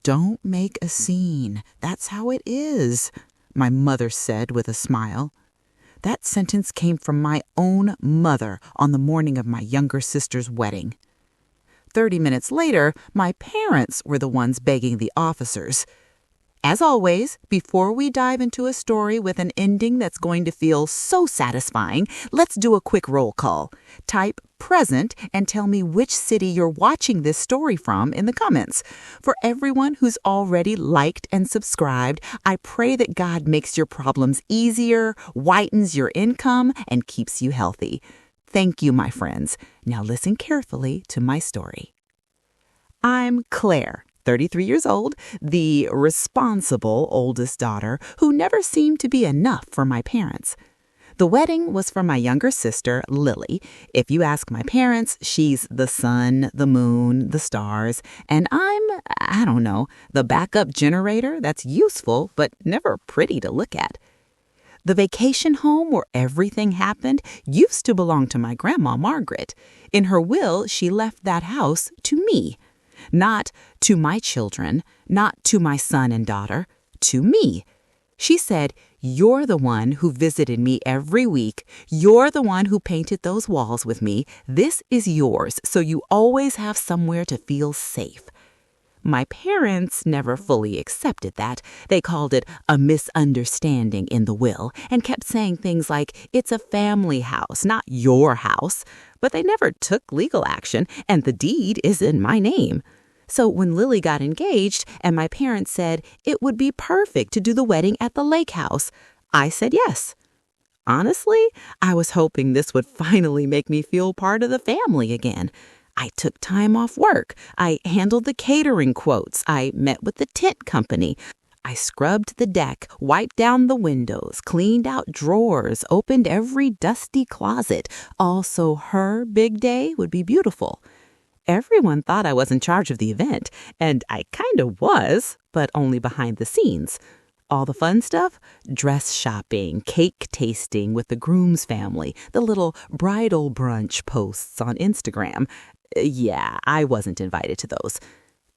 Don't make a scene. That's how it is, my mother said with a smile. That sentence came from my own mother on the morning of my younger sister's wedding. 30 minutes later, my parents were the ones begging the officers. As always, before we dive into a story with an ending that's going to feel so satisfying, let's do a quick roll call. Type present and tell me which city you're watching this story from in the comments. For everyone who's already liked and subscribed, I pray that God makes your problems easier, whitens your income, and keeps you healthy. Thank you, my friends. Now listen carefully to my story. I'm Claire, 33 years old, the responsible oldest daughter who never seemed to be enough for my parents. The wedding was for my younger sister, Lily. If you ask my parents, she's the sun, the moon, the stars, and I don't know, the backup generator that's useful but never pretty to look at. The vacation home where everything happened used to belong to my grandma, Margaret. In her will, she left that house to me. Not to my children, not to my son and daughter, to me. She said, "You're the one who visited me every week. You're the one who painted those walls with me. This is yours, so you always have somewhere to feel safe." My parents never fully accepted that. They called it a misunderstanding in the will and kept saying things like, "It's a family house, not your house." But they never took legal action, and the deed is in my name. So when Lily got engaged and my parents said it would be perfect to do the wedding at the lake house, I said yes. Honestly, I was hoping this would finally make me feel part of the family again. I took time off work. I handled the catering quotes. I met with the tent company. I scrubbed the deck, wiped down the windows, cleaned out drawers, opened every dusty closet. Also, her big day would be beautiful. Everyone thought I was in charge of the event, and I kind of was, but only behind the scenes. All the fun stuff? Dress shopping, cake tasting with the groom's family, the little bridal brunch posts on Instagram. Yeah, I wasn't invited to those.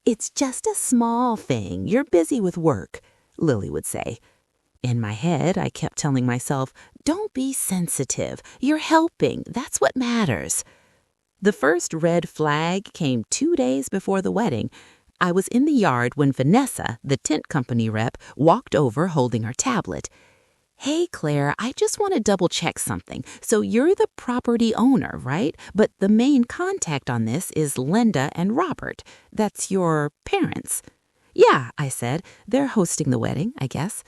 "It's just a small thing. You're busy with work," Lily would say. In my head, I kept telling myself, "Don't be sensitive. You're helping. That's what matters." The first red flag came 2 days before the wedding. I was in the yard when Vanessa, the tent company rep, walked over holding her tablet. "Hey, Claire, I just want to double check something. So you're the property owner, right? But the main contact on this is Linda and Robert. That's your parents." "Yeah," I said. "They're hosting the wedding, I guess."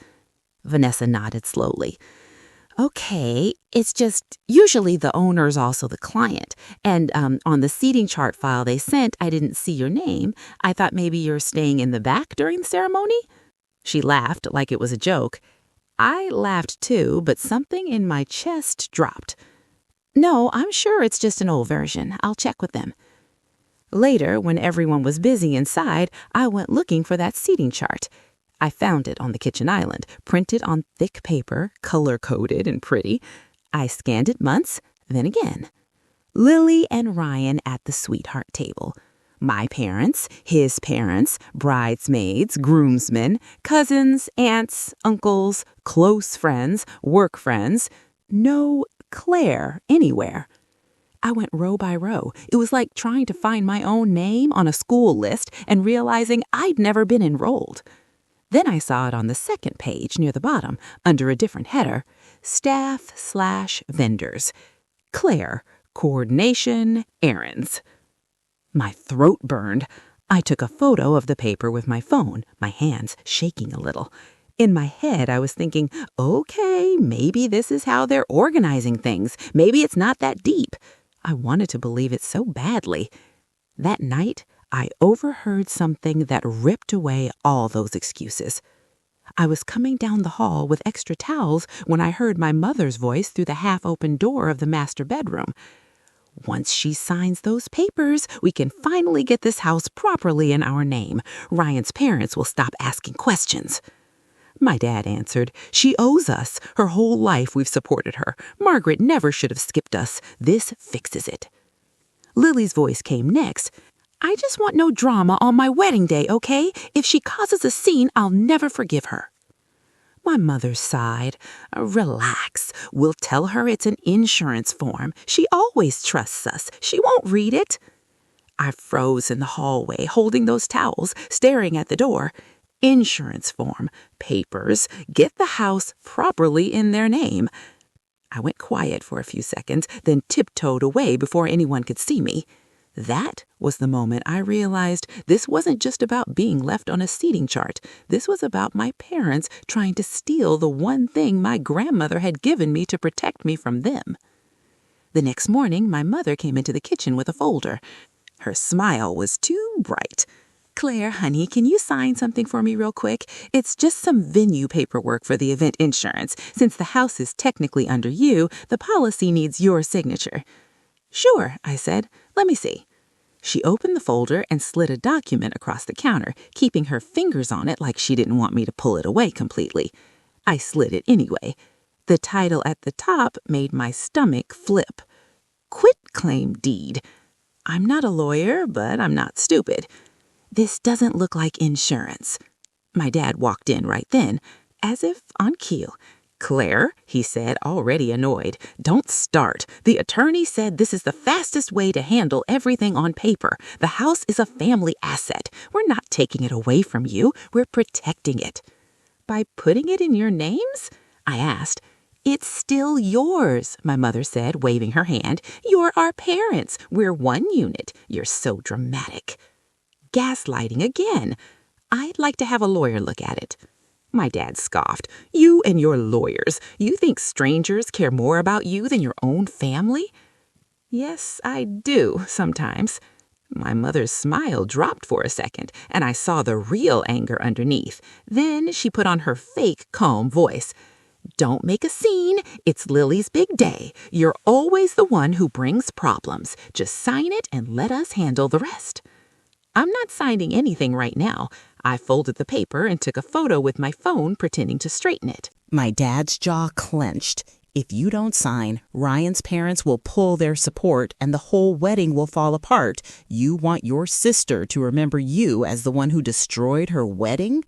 Vanessa nodded slowly. "Okay, it's just usually the owner's also the client. And on the seating chart file they sent, I didn't see your name. I thought maybe you're staying in the back during the ceremony?" She laughed like it was a joke. I laughed too, but something in my chest dropped. "No, I'm sure it's just an old version. I'll check with them." Later, when everyone was busy inside, I went looking for that seating chart. I found it on the kitchen island, printed on thick paper, color-coded and pretty. I scanned it once, then again. Lily and Ryan at the sweetheart table. My parents, his parents, bridesmaids, groomsmen, cousins, aunts, uncles, close friends, work friends. No Claire anywhere. I went row by row. It was like trying to find my own name on a school list and realizing I'd never been enrolled. Then I saw it on the second page near the bottom, under a different header, Staff/vendors. Claire, coordination, errands. My throat burned. I took a photo of the paper with my phone, my hands shaking a little. In my head, I was thinking, okay, maybe this is how they're organizing things. Maybe it's not that deep. I wanted to believe it so badly. That night, I overheard something that ripped away all those excuses. I was coming down the hall with extra towels when I heard my mother's voice through the half-open door of the master bedroom. "Once she signs those papers, we can finally get this house properly in our name. Ryan's parents will stop asking questions." My dad answered, "She owes us. Her whole life we've supported her. Margaret never should have skipped us. This fixes it." Lily's voice came next. I just want no drama on my wedding day, okay? If she causes a scene, I'll never forgive her." My mother sighed. "Relax. We'll tell her it's an insurance form. She always trusts us. She won't read it." I froze in the hallway, holding those towels, staring at the door. Insurance form, papers, get the house properly in their name. I went quiet for a few seconds, then tiptoed away before anyone could see me. That was the moment I realized this wasn't just about being left on a seating chart. This was about my parents trying to steal the one thing my grandmother had given me to protect me from them. The next morning, my mother came into the kitchen with a folder. Her smile was too bright. "Claire, honey, can you sign something for me real quick? It's just some venue paperwork for the event insurance. Since the house is technically under you, the policy needs your signature." "Sure," I said. "Let me see." She opened the folder and slid a document across the counter, keeping her fingers on it like she didn't want me to pull it away completely. I slid it anyway. The title at the top made my stomach flip. Quitclaim deed. I'm not a lawyer, but I'm not stupid. This doesn't look like insurance. My dad walked in right then, as if on cue. "Claire," he said, already annoyed, "don't start. The attorney said this is the fastest way to handle everything on paper. The house is a family asset. We're not taking it away from you. We're protecting it." "By putting it in your names?" I asked. "It's still yours," my mother said, waving her hand. "You're our parents. We're one unit. You're so dramatic." Gaslighting again. "I'd like to have a lawyer look at it." My dad scoffed. "You and your lawyers. You think strangers care more about you than your own family?" "Yes, I do, sometimes." My mother's smile dropped for a second, and I saw the real anger underneath. Then she put on her fake calm voice. "Don't make a scene. It's Lily's big day. You're always the one who brings problems. Just sign it and let us handle the rest." I'm not signing anything right now. I folded the paper and took a photo with my phone, pretending to straighten it. My dad's jaw clenched. "If you don't sign, Ryan's parents will pull their support and the whole wedding will fall apart. You want your sister to remember you as the one who destroyed her wedding?"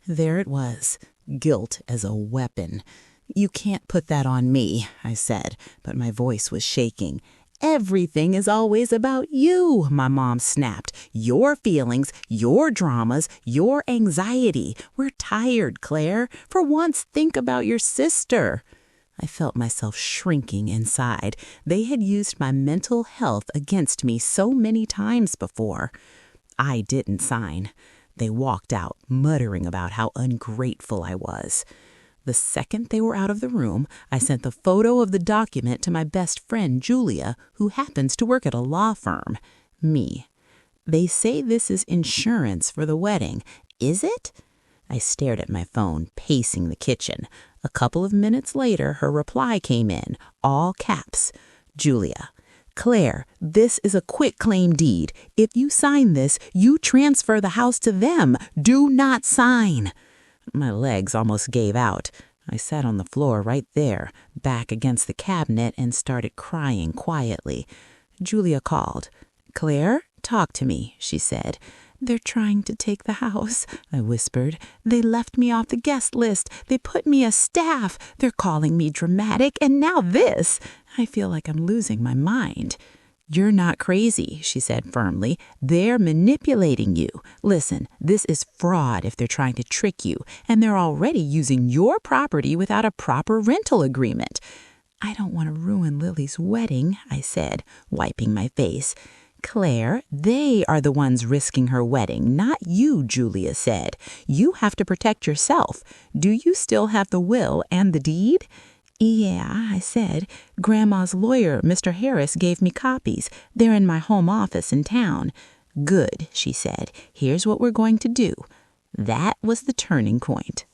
There it was, guilt as a weapon. "You can't put that on me," I said, but my voice was shaking. "Everything is always about you," my mom snapped. "Your feelings, your dramas, your anxiety. We're tired, Claire. For once, think about your sister." I felt myself shrinking inside. They had used my mental health against me so many times before. I didn't sign. They walked out, muttering about how ungrateful I was. The second they were out of the room, I sent the photo of the document to my best friend, Julia, who happens to work at a law firm. Me. "They say this is insurance for the wedding. Is it?" I stared at my phone, pacing the kitchen. A couple of minutes later, her reply came in, all caps. "Julia, Claire, this is a quitclaim deed. If you sign this, you transfer the house to them. Do not sign." My legs almost gave out. I sat on the floor right there, back against the cabinet, and started crying quietly. Julia called. "Claire, talk to me," she said. "They're trying to take the house," I whispered. "They left me off the guest list. They put me as staff. They're calling me dramatic, and now this. I feel like I'm losing my mind." "You're not crazy," she said firmly. "They're manipulating you. Listen, this is fraud if they're trying to trick you, and they're already using your property without a proper rental agreement." "I don't want to ruin Lily's wedding," I said, wiping my face. "Claire, they are the ones risking her wedding, not you," Julia said. "You have to protect yourself. Do you still have the will and the deed?" "Yeah," I said. "Grandma's lawyer, Mr. Harris, gave me copies. They're in my home office in town." "Good," she said. "Here's what we're going to do." That was the turning point.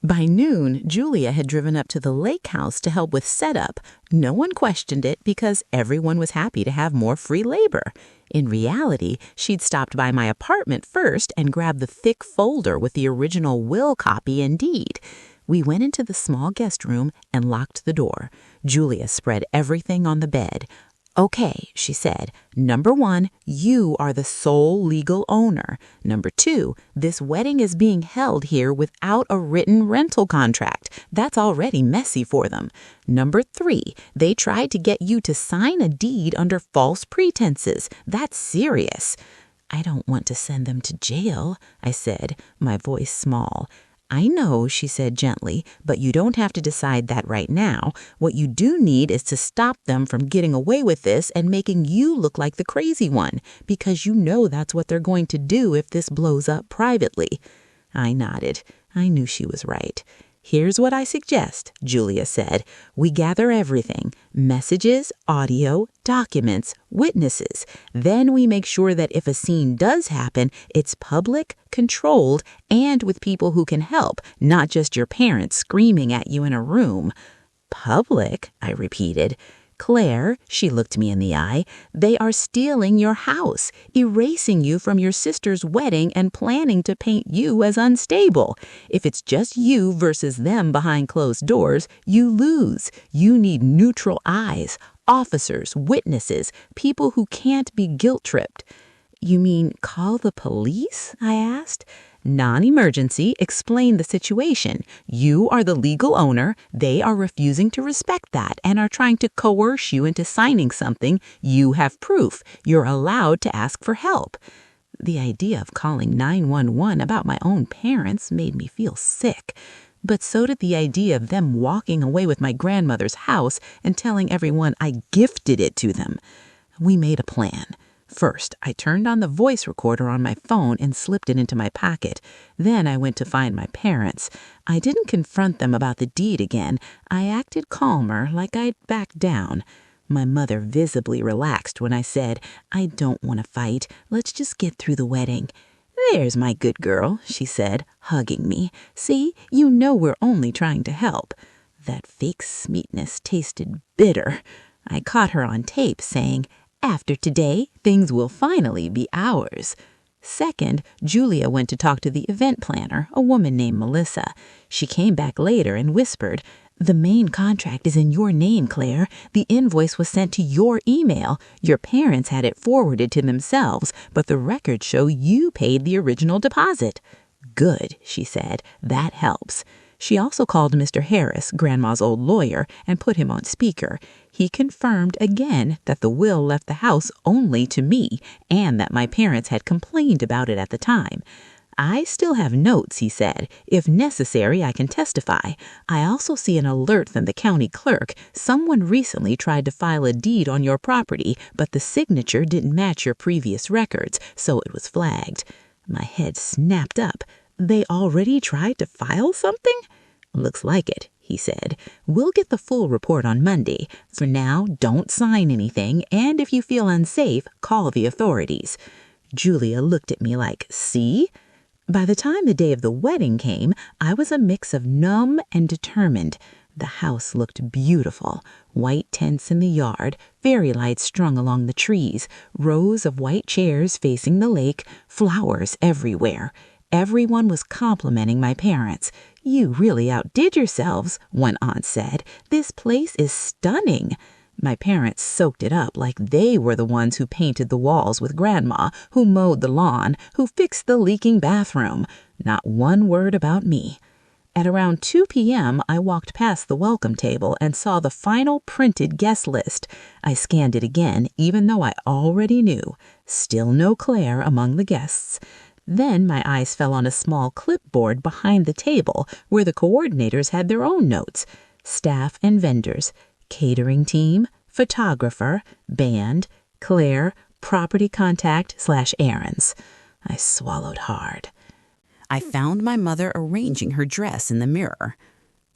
By noon, Julia had driven up to the lake house to help with setup. No one questioned it because everyone was happy to have more free labor. In reality, she'd stopped by my apartment first and grabbed the thick folder with the original will copy and deed. We went into the small guest room and locked the door. Julia spread everything on the bed. Okay, she said. Number 1, you are the sole legal owner. Number 2, this wedding is being held here without a written rental contract. That's already messy for them. Number 3, they tried to get you to sign a deed under false pretenses. That's serious. I don't want to send them to jail, I said, my voice small. I know, she said gently, but you don't have to decide that right now. What you do need is to stop them from getting away with this and making you look like the crazy one, because you know that's what they're going to do if this blows up privately. I nodded. I knew she was right. Here's what I suggest, Julia said. We gather everything: messages, audio, documents, witnesses. Then we make sure that if a scene does happen, it's public, controlled, and with people who can help, not just your parents screaming at you in a room. Public, I repeated. Claire, she looked me in the eye, they are stealing your house, erasing you from your sister's wedding and planning to paint you as unstable. If it's just you versus them behind closed doors, you lose. You need neutral eyes, officers, witnesses, people who can't be guilt-tripped. You mean call the police? I asked. Non-emergency, explain the situation. You are the legal owner. They are refusing to respect that and are trying to coerce you into signing something. You have proof. You're allowed to ask for help. The idea of calling 911 about my own parents made me feel sick. But so did the idea of them walking away with my grandmother's house and telling everyone I gifted it to them. We made a plan. First, I turned on the voice recorder on my phone and slipped it into my pocket. Then I went to find my parents. I didn't confront them about the deed again. I acted calmer, like I'd backed down. My mother visibly relaxed when I said, I don't want to fight. Let's just get through the wedding. There's my good girl, she said, hugging me. See, you know we're only trying to help. That fake sweetness tasted bitter. I caught her on tape saying, after today, things will finally be ours. Second, Julia went to talk to the event planner, a woman named Melissa. She came back later and whispered, the main contract is in your name, Claire. The invoice was sent to your email. Your parents had it forwarded to themselves, but the records show you paid the original deposit. Good, she said. That helps. She also called Mr. Harris, Grandma's old lawyer, and put him on speaker. He confirmed again that the will left the house only to me and that my parents had complained about it at the time. I still have notes, he said. If necessary, I can testify. I also see an alert from the county clerk. Someone recently tried to file a deed on your property, but the signature didn't match your previous records, so it was flagged. My head snapped up. They already tried to file something? Looks like it, he said. We'll get the full report on Monday. For now, don't sign anything, and if you feel unsafe, call the authorities. Julia looked at me like, see? By the time the day of the wedding came, I was a mix of numb and determined. The house looked beautiful. White tents in the yard, fairy lights strung along the trees, rows of white chairs facing the lake, flowers everywhere. Everyone was complimenting my parents. You really outdid yourselves, one aunt said. This place is stunning. My parents soaked it up like they were the ones who painted the walls with Grandma, who mowed the lawn, who fixed the leaking bathroom. Not one word about me. At around 2 p.m., I walked past the welcome table and saw the final printed guest list. I scanned it again, even though I already knew. Still no Claire among the guests. Then my eyes fell on a small clipboard behind the table where the coordinators had their own notes. Staff and vendors, catering team, photographer, band, Claire, property contact/errands. I swallowed hard. I found my mother arranging her dress in the mirror.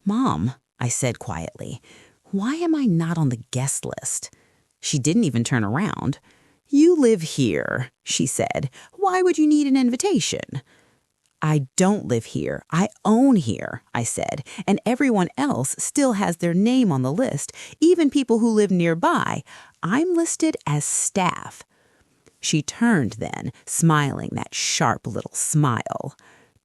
Mom, I said quietly, why am I not on the guest list? She didn't even turn around. You live here, she said. Why would you need an invitation? I don't live here. I own here, I said, and everyone else still has their name on the list, even people who live nearby. I'm listed as staff. She turned then, smiling that sharp little smile.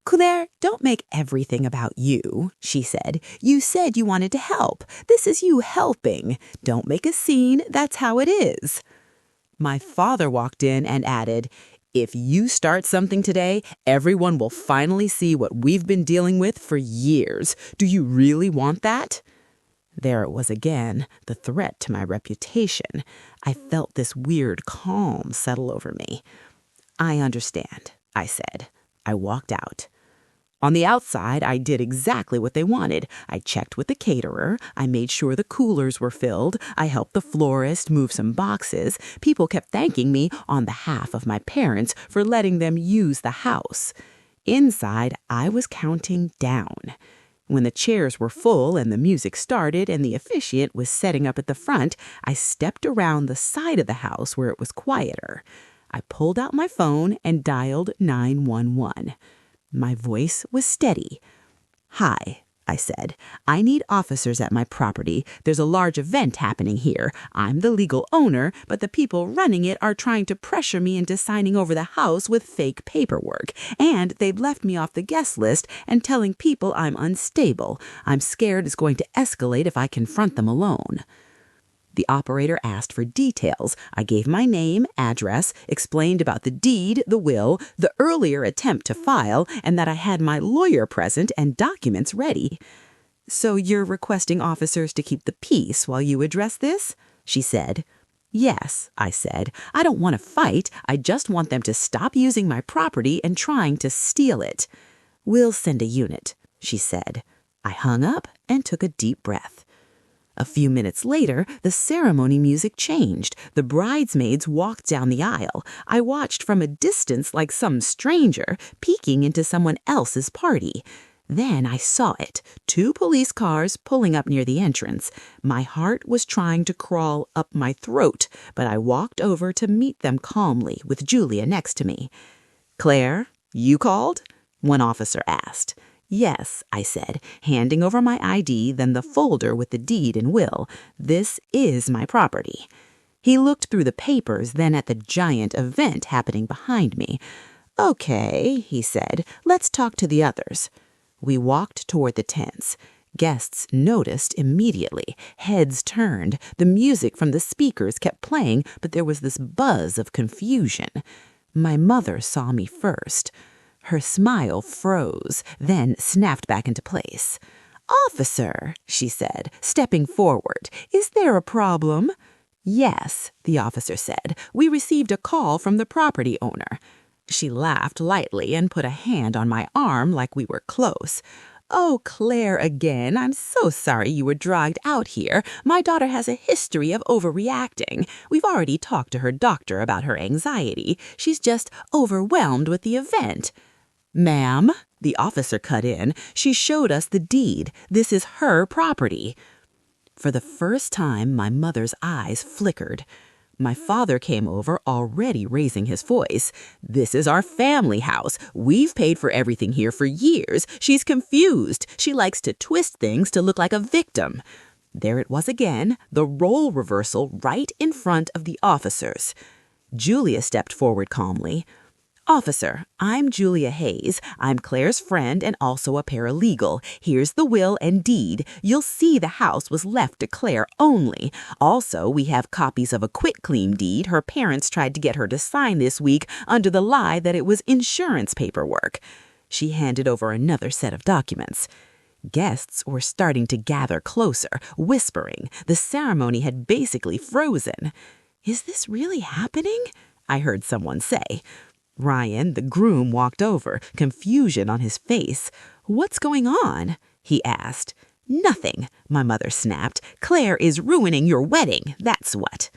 Claire, don't make everything about you, she said. You said you wanted to help. This is you helping. Don't make a scene. That's how it is. My father walked in and added, if you start something today, everyone will finally see what we've been dealing with for years. Do you really want that? There it was again, the threat to my reputation. I felt this weird calm settle over me. I understand, I said. I walked out. On the outside, I did exactly what they wanted. I checked with the caterer. I made sure the coolers were filled. I helped the florist move some boxes. People kept thanking me on behalf of my parents for letting them use the house. Inside, I was counting down. When the chairs were full and the music started and the officiant was setting up at the front, I stepped around the side of the house where it was quieter. I pulled out my phone and dialed 911. My voice was steady. Hi, I said. I need officers at my property. There's a large event happening here. I'm the legal owner, but the people running it are trying to pressure me into signing over the house with fake paperwork. And they've left me off the guest list and telling people I'm unstable. I'm scared it's going to escalate if I confront them alone. The operator asked for details. I gave my name, address, explained about the deed, the will, the earlier attempt to file, and that I had my lawyer present and documents ready. So you're requesting officers to keep the peace while you address this? She said. Yes, I said. I don't want to fight. I just want them to stop using my property and trying to steal it. We'll send a unit, she said. I hung up and took a deep breath. A few minutes later, the ceremony music changed. The bridesmaids walked down the aisle. I watched from a distance like some stranger peeking into someone else's party. Then I saw it, 2 police cars pulling up near the entrance. My heart was trying to crawl up my throat, but I walked over to meet them calmly with Julia next to me. Claire, you called? One officer asked. Yes, I said, handing over my ID, then the folder with the deed and will. This is my property. He looked through the papers, then at the giant event happening behind me. Okay, he said, let's talk to the others. We walked toward the tents. Guests noticed immediately. Heads turned. The music from the speakers kept playing, but there was this buzz of confusion. My mother saw me first. Her smile froze, then snapped back into place. Officer, she said, stepping forward, is there a problem? Yes, the officer said. We received a call from the property owner. She laughed lightly and put a hand on my arm like we were close. Oh, Claire again, I'm so sorry you were dragged out here. My daughter has a history of overreacting. We've already talked to her doctor about her anxiety. She's just overwhelmed with the event. Ma'am, the officer cut in, she showed us the deed. This is her property. For the first time, my mother's eyes flickered. My father came over, already raising his voice. This is our family house. We've paid for everything here for years. She's confused. She likes to twist things to look like a victim. There it was again, the role reversal right in front of the officers. Julia stepped forward calmly. Officer, I'm Julia Hayes. I'm Claire's friend and also a paralegal. Here's the will and deed. You'll see the house was left to Claire only. Also, we have copies of a quitclaim deed her parents tried to get her to sign this week under the lie that it was insurance paperwork. She handed over another set of documents. Guests were starting to gather closer, whispering. The ceremony had basically frozen. Is this really happening? I heard someone say. Ryan, the groom, walked over, confusion on his face. What's going on? He asked. Nothing, my mother snapped. Claire is ruining your wedding, that's what.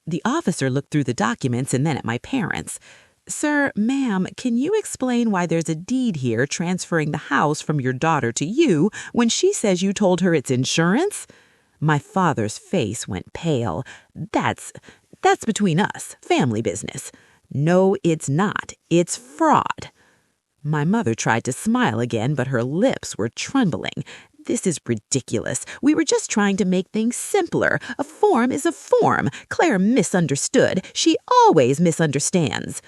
The officer looked through the documents and then at my parents. Sir, ma'am, can you explain why there's a deed here transferring the house from your daughter to you when she says you told her it's insurance? My father's face went pale. That's between us, family business. No, it's not. It's fraud. My mother tried to smile again, but her lips were trembling. This is ridiculous. We were just trying to make things simpler. A form is a form. Claire misunderstood. She always misunderstands.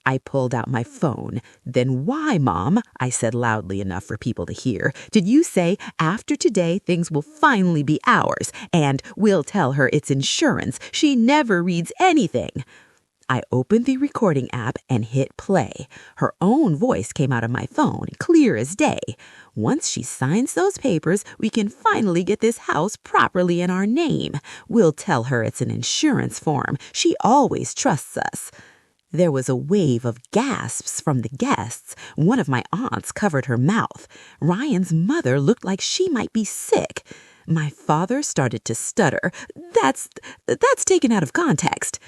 I pulled out my phone. "Then why, Mom," I said loudly enough for people to hear, "did you say after today things will finally be ours and we'll tell her it's insurance? She never reads anything." I opened the recording app and hit play. Her own voice came out of my phone, clear as day. "Once she signs those papers, we can finally get this house properly in our name. We'll tell her it's an insurance form. She always trusts us." There was a wave of gasps from the guests. One of my aunts covered her mouth. Ryan's mother looked like she might be sick. My father started to stutter. That's taken out of context."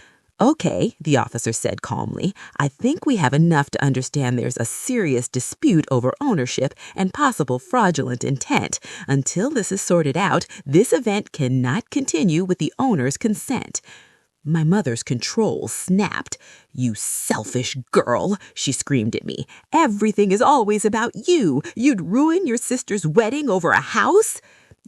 "Okay," the officer said calmly. "I think we have enough to understand there's a serious dispute over ownership and possible fraudulent intent. Until this is sorted out, this event cannot continue with the owner's consent." My mother's control snapped. "You selfish girl," she screamed at me. "Everything is always about you. You'd ruin your sister's wedding over a house?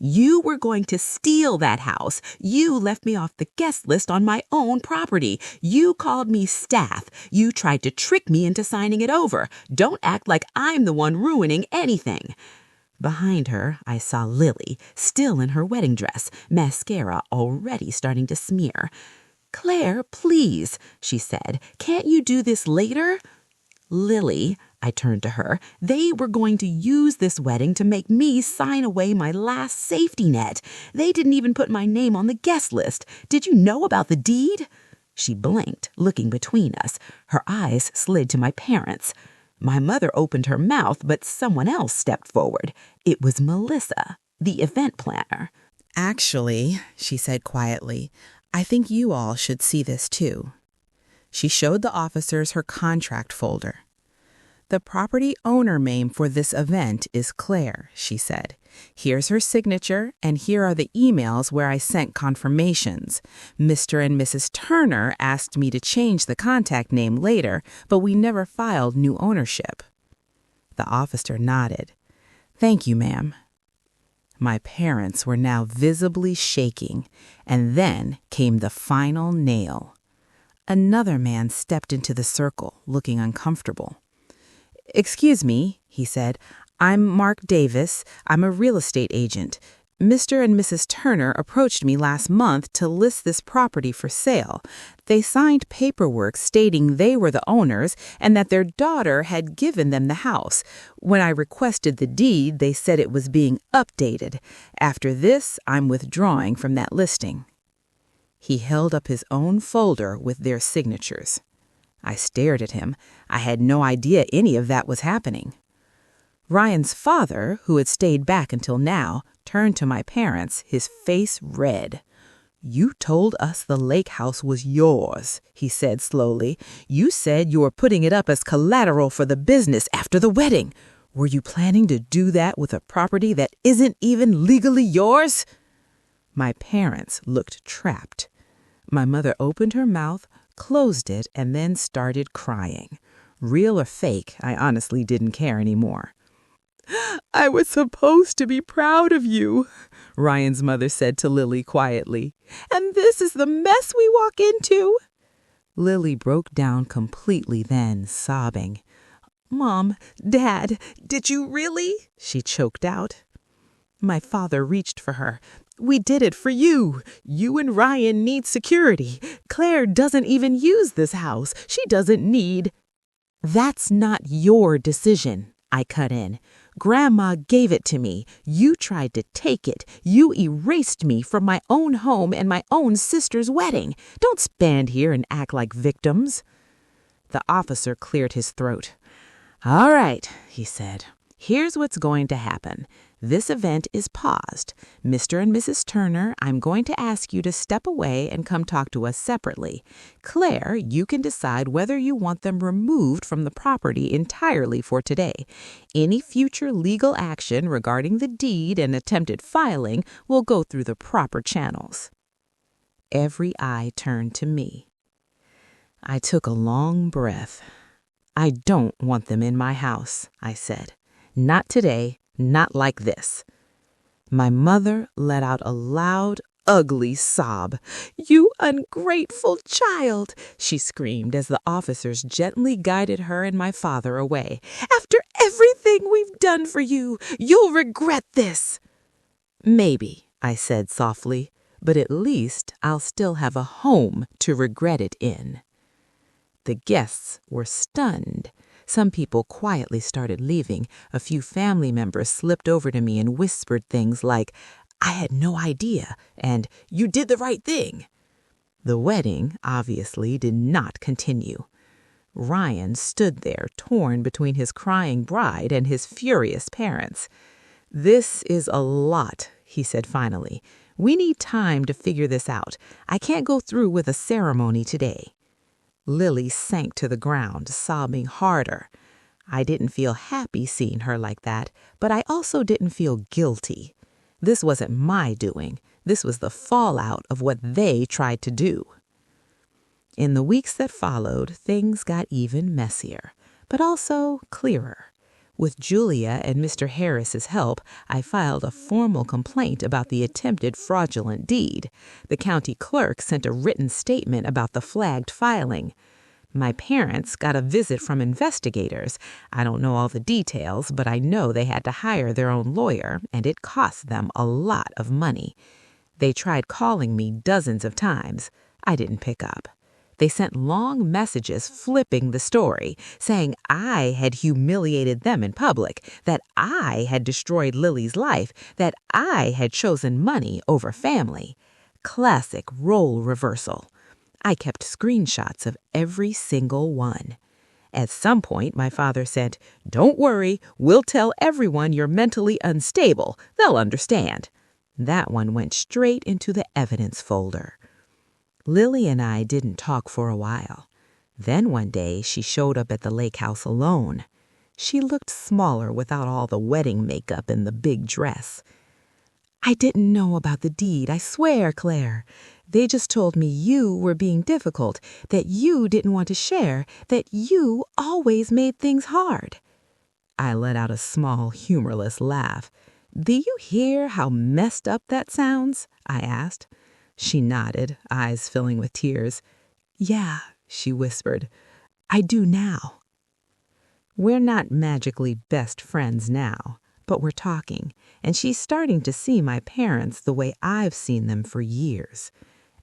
You were going to steal that house. You left me off the guest list on my own property. You called me staff. You tried to trick me into signing it over. Don't act like I'm the one ruining anything." Behind her, I saw Lily, still in her wedding dress, mascara already starting to smear. "Claire, please," she said. "Can't you do this later?" "Lily," I turned to her, "they were going to use this wedding to make me sign away my last safety net. They didn't even put my name on the guest list. Did you know about the deed?" She blinked, looking between us. Her eyes slid to my parents. My mother opened her mouth, but someone else stepped forward. It was Melissa, the event planner. "Actually," she said quietly, "I think you all should see this too." She showed the officers her contract folder. "The property owner name for this event is Claire," she said. "Here's her signature, and here are the emails where I sent confirmations. Mr. and Mrs. Turner asked me to change the contact name later, but we never filed new ownership." The officer nodded. "Thank you, ma'am." My parents were now visibly shaking, and then came the final nail. Another man stepped into the circle, looking uncomfortable. "Excuse me," he said. "I'm Mark Davis. I'm a real estate agent. Mr. and Mrs. Turner approached me last month to list this property for sale. They signed paperwork stating they were the owners and that their daughter had given them the house. When I requested the deed, they said it was being updated. After this, I'm withdrawing from that listing." He held up his own folder with their signatures. I stared at him. I had no idea any of that was happening. Ryan's father, who had stayed back until now, turned to my parents, his face red. "You told us the lake house was yours," he said slowly. "You said you were putting it up as collateral for the business after the wedding. Were you planning to do that with a property that isn't even legally yours?" My parents looked trapped. My mother opened her mouth, closed it, and then started crying. Real or fake, I honestly didn't care anymore. "I was supposed to be proud of you," Ryan's mother said to Lily quietly. "And this is the mess we walk into." Lily broke down completely then, sobbing. "Mom, Dad, did you really?" she choked out. My father reached for her. "We did it for you. You and Ryan need security. Claire doesn't even use this house. She doesn't need—" "That's not your decision," I cut in. "Grandma gave it to me. You tried to take it. You erased me from my own home and my own sister's wedding. Don't stand here and act like victims." The officer cleared his throat. "All right," he said. "Here's what's going to happen. This event is paused. Mr. and Mrs. Turner, I'm going to ask you to step away and come talk to us separately. Claire, you can decide whether you want them removed from the property entirely for today. Any future legal action regarding the deed and attempted filing will go through the proper channels." Every eye turned to me. I took a long breath. "I don't want them in my house," I said. "Not today. Not like this." My mother let out a loud, ugly sob. "You ungrateful child," she screamed as the officers gently guided her and my father away. "After everything we've done for you, you'll regret this." "Maybe," I said softly, "but at least I'll still have a home to regret it in." The guests were stunned. Some people quietly started leaving. A few family members slipped over to me and whispered things like, "I had no idea," and "You did the right thing." The wedding, obviously, did not continue. Ryan stood there, torn between his crying bride and his furious parents. "This is a lot," he said finally. "We need time to figure this out. I can't go through with a ceremony today." Lily sank to the ground, sobbing harder. I didn't feel happy seeing her like that, but I also didn't feel guilty. This wasn't my doing. This was the fallout of what they tried to do. In the weeks that followed, things got even messier, but also clearer. With Julia and Mr. Harris's help, I filed a formal complaint about the attempted fraudulent deed. The county clerk sent a written statement about the flagged filing. My parents got a visit from investigators. I don't know all the details, but I know they had to hire their own lawyer, and it cost them a lot of money. They tried calling me dozens of times. I didn't pick up. They sent long messages flipping the story, saying I had humiliated them in public, that I had destroyed Lily's life, that I had chosen money over family. Classic role reversal. I kept screenshots of every single one. At some point, my father sent, "Don't worry, we'll tell everyone you're mentally unstable. They'll understand." That one went straight into the evidence folder. Lily and I didn't talk for a while. Then one day she showed up at the lake house alone. She looked smaller without all the wedding makeup and the big dress. "I didn't know about the deed, I swear, Claire. They just told me you were being difficult, that you didn't want to share, that you always made things hard." I let out a small, humorless laugh. "Do you hear how messed up that sounds?" I asked. She nodded, eyes filling with tears. "Yeah," she whispered, "I do now." We're not magically best friends now, but we're talking, and she's starting to see my parents the way I've seen them for years.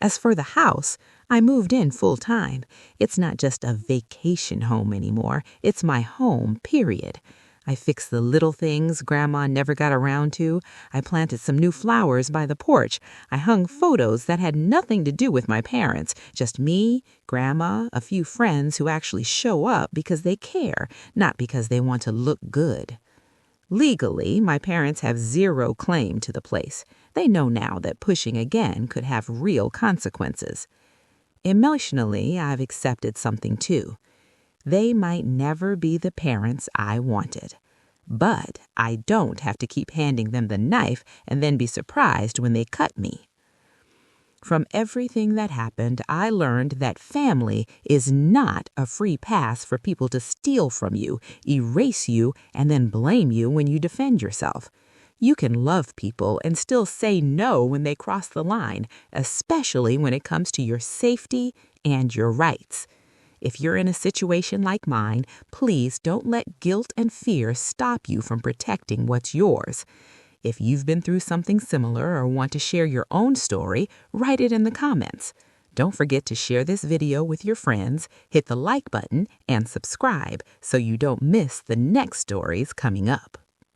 As for the house, I moved in full time. It's not just a vacation home anymore. It's my home, period. I fixed the little things Grandma never got around to. I planted some new flowers by the porch. I hung photos that had nothing to do with my parents, just me, Grandma, a few friends who actually show up because they care, not because they want to look good. Legally, my parents have zero claim to the place. They know now that pushing again could have real consequences. Emotionally, I've accepted something too. They might never be the parents I wanted. But I don't have to keep handing them the knife and then be surprised when they cut me. From everything that happened, I learned that family is not a free pass for people to steal from you, erase you, and then blame you when you defend yourself. You can love people and still say no when they cross the line, especially when it comes to your safety and your rights. If you're in a situation like mine, please don't let guilt and fear stop you from protecting what's yours. If you've been through something similar or want to share your own story, write it in the comments. Don't forget to share this video with your friends, hit the like button, and subscribe so you don't miss the next stories coming up.